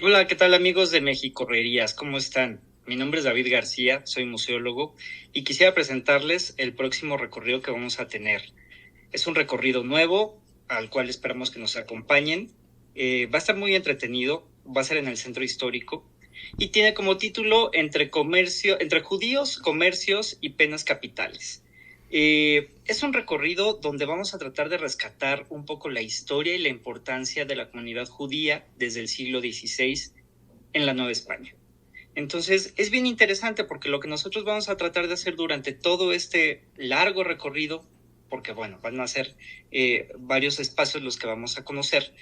Hola, ¿qué tal amigos de Mexicorrerías? ¿Cómo están? Mi nombre es David García, soy museólogo y quisiera presentarles el próximo recorrido que vamos a tener. Es un recorrido nuevo al cual esperamos que nos acompañen. Va a estar muy entretenido, va a ser en el centro histórico y tiene como título entre judíos, comercios y penas capitales. Es un recorrido donde vamos a tratar de rescatar un poco la historia y la importancia de la comunidad judía desde el siglo XVI en la Nueva España. Entonces, es bien interesante porque lo que nosotros vamos a tratar de hacer durante todo este largo recorrido, porque bueno, van a ser varios espacios los que vamos a conocer,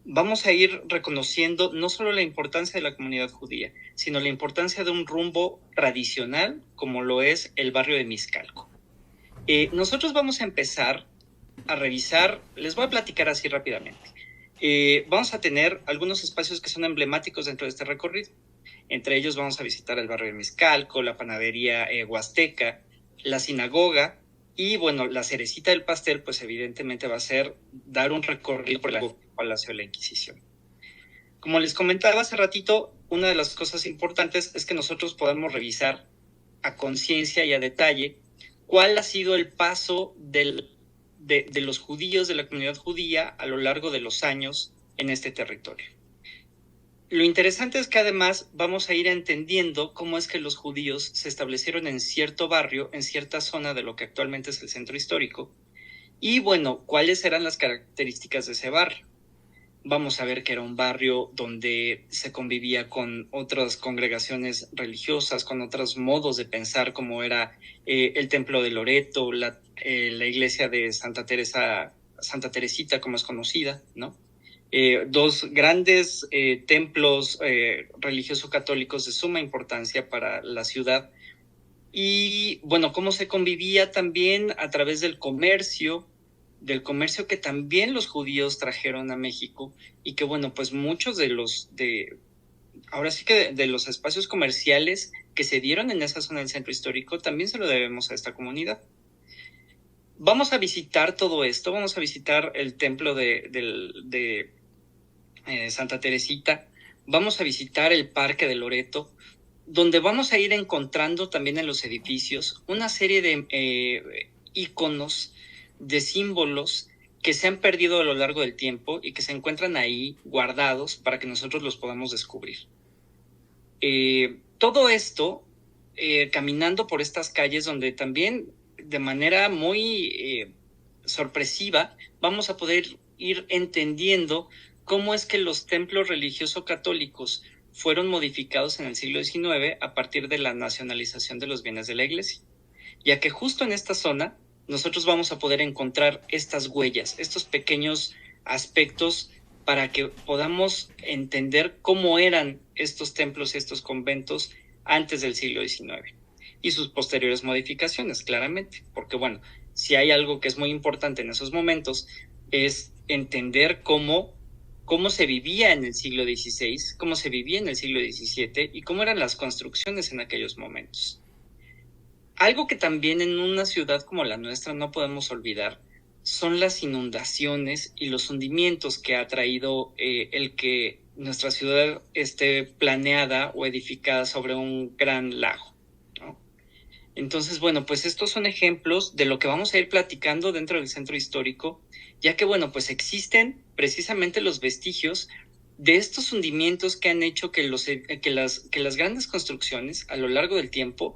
vamos a ir reconociendo no solo la importancia de la comunidad judía, sino la importancia de un rumbo tradicional como lo es el barrio de Miscalco. Nosotros vamos a empezar a revisar, les voy a platicar así rápidamente. Vamos a tener algunos espacios que son emblemáticos dentro de este recorrido. Entre ellos vamos a visitar el barrio de Miscalco, la panadería Huasteca, la sinagoga y bueno, la cerecita del pastel pues evidentemente va a ser dar un recorrido por el Palacio de la Inquisición. Como les comentaba hace ratito, una de las cosas importantes es que nosotros podamos revisar a conciencia y a detalle cuál ha sido el paso de los judíos, de la comunidad judía a lo largo de los años en este territorio. Lo interesante es que además vamos a ir entendiendo cómo es que los judíos se establecieron en cierto barrio, en cierta zona de lo que actualmente es el centro histórico, y bueno, cuáles eran las características de ese barrio. Vamos a ver que era un barrio donde se convivía con otras congregaciones religiosas, con otros modos de pensar, como era el templo de Loreto, la iglesia de Santa Teresa, Santa Teresita, como es conocida, ¿no? Dos grandes templos religiosos católicos de suma importancia para la ciudad. Y bueno, cómo se convivía también a través del comercio que también los judíos trajeron a México y que bueno, pues muchos ahora sí que de los espacios comerciales que se dieron en esa zona del centro histórico también se lo debemos a esta comunidad. Vamos a visitar todo esto, vamos a visitar el templo de Santa Teresita, vamos a visitar el Parque de Loreto, donde vamos a ir encontrando también en los edificios una serie de iconos, de símbolos que se han perdido a lo largo del tiempo y que se encuentran ahí guardados para que nosotros los podamos descubrir. Todo esto caminando por estas calles donde también de manera muy sorpresiva vamos a poder ir entendiendo cómo es que los templos religiosos católicos fueron modificados en el siglo XIX a partir de la nacionalización de los bienes de la iglesia, ya que justo en esta zona nosotros vamos a poder encontrar estas huellas, estos pequeños aspectos para que podamos entender cómo eran estos templos y estos conventos antes del siglo XIX y sus posteriores modificaciones, claramente, porque bueno, si hay algo que es muy importante en esos momentos es entender cómo se vivía en el siglo XVI, cómo se vivía en el siglo XVII y cómo eran las construcciones en aquellos momentos. Algo que también en una ciudad como la nuestra no podemos olvidar son las inundaciones y los hundimientos que ha traído el que nuestra ciudad esté planeada o edificada sobre un gran lago, ¿no? Entonces, bueno, pues estos son ejemplos de lo que vamos a ir platicando dentro del centro histórico, ya que, bueno, pues existen precisamente los vestigios de estos hundimientos que han hecho que las grandes construcciones a lo largo del tiempo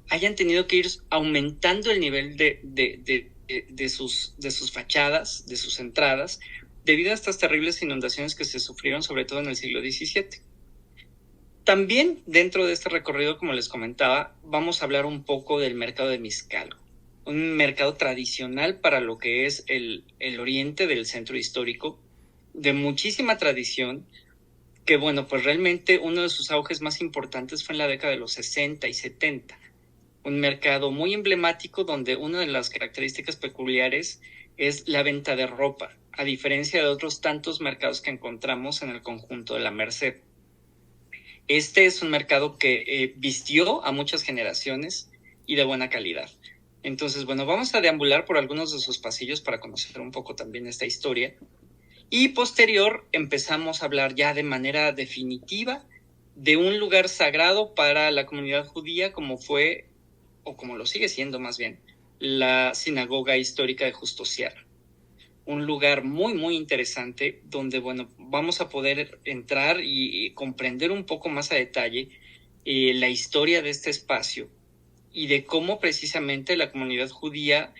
hayan tenido que ir aumentando el nivel de sus fachadas, de sus entradas, debido a estas terribles inundaciones que se sufrieron sobre todo en el siglo XVII. También dentro de este recorrido, como les comentaba, vamos a hablar un poco del mercado de Miscalco, un mercado tradicional para lo que es el oriente del centro histórico, de muchísima tradición, que bueno, pues realmente uno de sus auges más importantes fue en la década de los 60 y 70. Un mercado muy emblemático donde una de las características peculiares es la venta de ropa, a diferencia de otros tantos mercados que encontramos en el conjunto de la Merced. Este es un mercado que vistió a muchas generaciones y de buena calidad. Entonces, bueno, vamos a deambular por algunos de sus pasillos para conocer un poco también esta historia. Y posterior empezamos a hablar ya de manera definitiva de un lugar sagrado para la comunidad judía como fue, o como lo sigue siendo más bien, la sinagoga histórica de Justo Sierra. Un lugar muy, muy interesante donde, bueno, vamos a poder entrar y comprender un poco más a detalle la historia de este espacio y de cómo precisamente la comunidad judía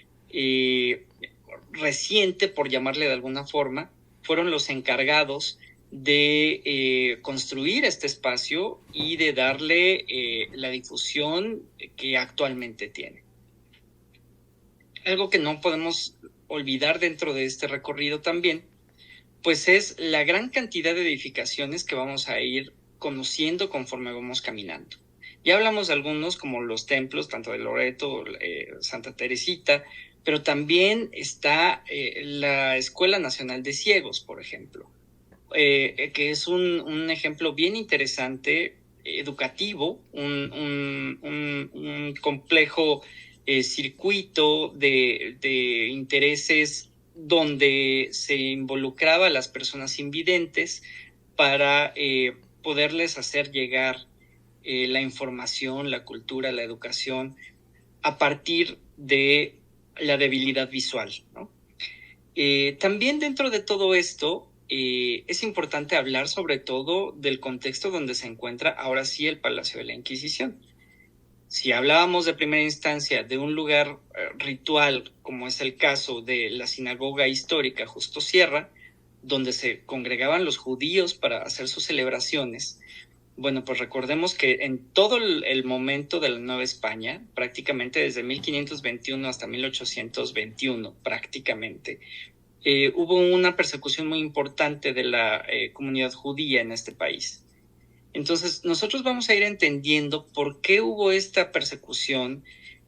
reciente, por llamarle de alguna forma, fueron los encargados de construir este espacio y de darle la difusión que actualmente tiene. Algo que no podemos olvidar dentro de este recorrido también, pues es la gran cantidad de edificaciones que vamos a ir conociendo conforme vamos caminando. Ya hablamos de algunos como los templos, tanto de Loreto, Santa Teresita, pero también está la Escuela Nacional de Ciegos, por ejemplo, que es un ejemplo bien interesante, educativo, un complejo circuito de intereses donde se involucraba a las personas invidentes para poderles hacer llegar la información, la cultura, la educación a partir de la debilidad visual, ¿no? También dentro de todo esto es importante hablar sobre todo del contexto donde se encuentra ahora sí el Palacio de la Inquisición. Si hablábamos de primera instancia de un lugar ritual, como es el caso de la sinagoga histórica Justo Sierra, donde se congregaban los judíos para hacer sus celebraciones, bueno, pues recordemos que en todo el momento de la Nueva España, prácticamente desde 1521 hasta 1821, prácticamente, hubo una persecución muy importante de la comunidad judía en este país. Entonces, nosotros vamos a ir entendiendo por qué hubo esta persecución,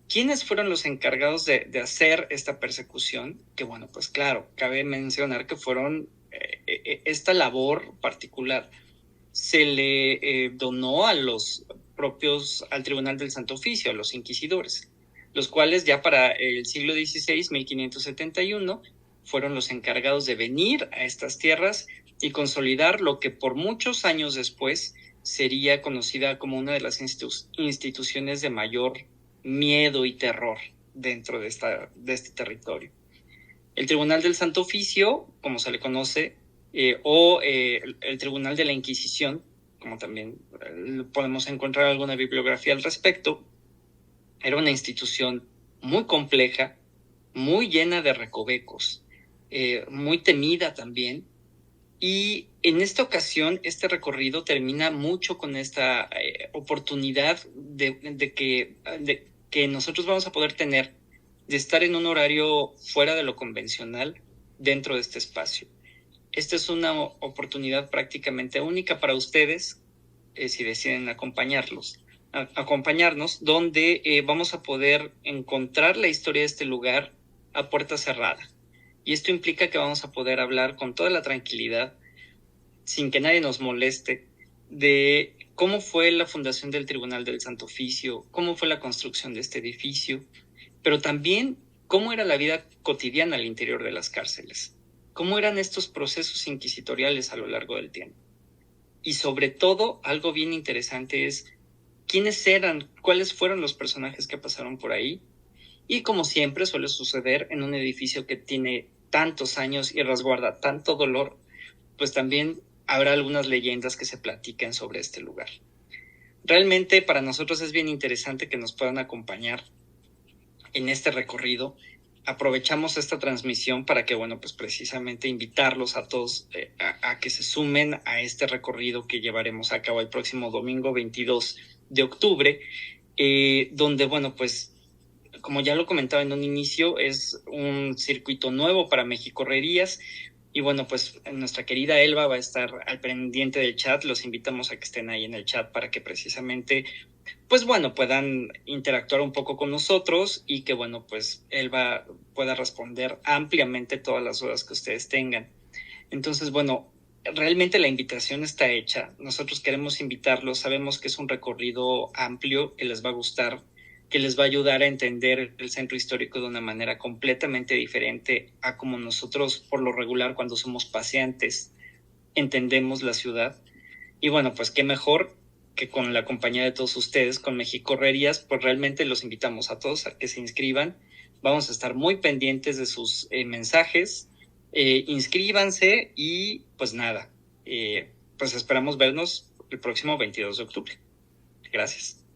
quiénes fueron los encargados de hacer esta persecución, que bueno, pues claro, cabe mencionar que fueron esta labor particular se le donó a los propios, al Tribunal del Santo Oficio, a los inquisidores, los cuales ya para el siglo XVI, 1571, fueron los encargados de venir a estas tierras y consolidar lo que por muchos años después sería conocida como una de las instituciones de mayor miedo y terror dentro de este territorio. El Tribunal del Santo Oficio, como se le conoce, o el Tribunal de la Inquisición, como también podemos encontrar alguna bibliografía al respecto, era una institución muy compleja, muy llena de recovecos, muy temida también. Y en esta ocasión, este recorrido termina mucho con esta oportunidad de que nosotros vamos a poder tener de estar en un horario fuera de lo convencional dentro de este espacio. Esta es una oportunidad prácticamente única para ustedes si deciden acompañarnos, donde vamos a poder encontrar la historia de este lugar a puerta cerrada. Y esto implica que vamos a poder hablar con toda la tranquilidad, sin que nadie nos moleste, de cómo fue la fundación del Tribunal del Santo Oficio, cómo fue la construcción de este edificio, pero también cómo era la vida cotidiana al interior de las cárceles, cómo eran estos procesos inquisitoriales a lo largo del tiempo. Y sobre todo, algo bien interesante es quiénes eran, cuáles fueron los personajes que pasaron por ahí. Y como siempre suele suceder en un edificio que tiene tantos años y resguarda tanto dolor, pues también habrá algunas leyendas que se platican sobre este lugar. Realmente para nosotros es bien interesante que nos puedan acompañar en este recorrido. Aprovechamos esta transmisión para que, bueno, pues precisamente invitarlos a todos a que se sumen a este recorrido que llevaremos a cabo el próximo domingo 22 de octubre, donde, bueno, pues como ya lo comentaba en un inicio, es un circuito nuevo para Mexicorrerías. Y bueno, pues nuestra querida Elba va a estar al pendiente del chat. Los invitamos a que estén ahí en el chat para que precisamente, pues bueno, puedan interactuar un poco con nosotros y que bueno, pues Elba pueda responder ampliamente todas las dudas que ustedes tengan. Entonces, bueno, realmente la invitación está hecha. Nosotros queremos invitarlos. Sabemos que es un recorrido amplio que les va a gustar. que les va a ayudar a entender el centro histórico de una manera completamente diferente a como nosotros, por lo regular, cuando somos paseantes, entendemos la ciudad. Y bueno, pues qué mejor que con la compañía de todos ustedes, con Mexicorrerías, pues realmente los invitamos a todos a que se inscriban. Vamos a estar muy pendientes de sus mensajes. Inscríbanse y pues nada, pues esperamos vernos el próximo 22 de octubre. Gracias.